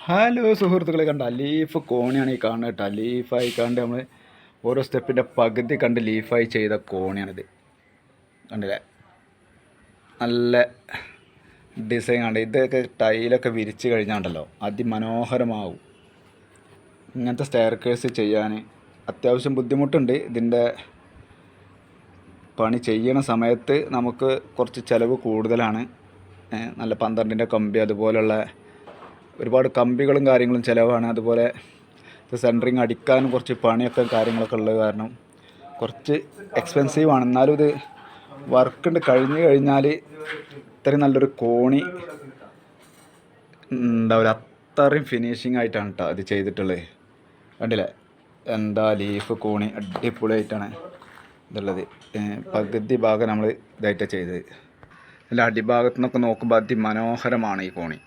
Hello സുഹൃത്തുക്കളെ, കണ്ട leaf കോണിയാണ് ഈ കാണുന്നത് കേട്ടോ. ലീഫായി കണ്ട് നമ്മൾ ഓരോ സ്റ്റെപ്പിൻ്റെ പകുതി കണ്ട് ലീഫായി ചെയ്ത കോണിയാണിത്. കണ്ടില്ലേ, നല്ല ഡിസൈൻ കണ്ട്. ഇതൊക്കെ ടൈലൊക്കെ വിരിച്ച് കഴിഞ്ഞാണ്ടല്ലോ അതിമനോഹരമാവും. ഇങ്ങനത്തെ സ്റ്റെയർകേസ് ചെയ്യാൻ അത്യാവശ്യം ബുദ്ധിമുട്ടുണ്ട്. ഇതിൻ്റെ പണി ചെയ്യണ സമയത്ത് നമുക്ക് കുറച്ച് ചിലവ് കൂടുതലാണ്. നല്ല 12ൻ്റെ കമ്പി, അതുപോലുള്ള ഒരുപാട് കമ്പികളും കാര്യങ്ങളും ചിലവാണ്. അതുപോലെ ഇത് സെൻറ്ററിങ് അടിക്കാനും കുറച്ച് പണിയൊക്കെ കാര്യങ്ങളൊക്കെ ഉള്ളത് കാരണം കുറച്ച് എക്സ്പെൻസീവാണ്. എന്നാലും ഇത് വർക്കുണ്ട് കഴിഞ്ഞ് കഴിഞ്ഞാൽ ഇത്രയും നല്ലൊരു കോണി ഉണ്ടാവില്ല. അത്രയും ഫിനിഷിംഗ് ആയിട്ടാണ് കേട്ടോ അത് ചെയ്തിട്ടുള്ളത്. കണ്ടില്ലേ, എന്താ ലീഫ് കോണി അടിപൊളിയായിട്ടാണ് ഇതുള്ളത്. പകുതി ഭാഗം നമ്മൾ ഇതായിട്ടാണ് ചെയ്തത്. അല്ല, അടിഭാഗത്തു നിന്നൊക്കെ നോക്കുമ്പോൾ അതിമനോഹരമാണ് ഈ കോണി.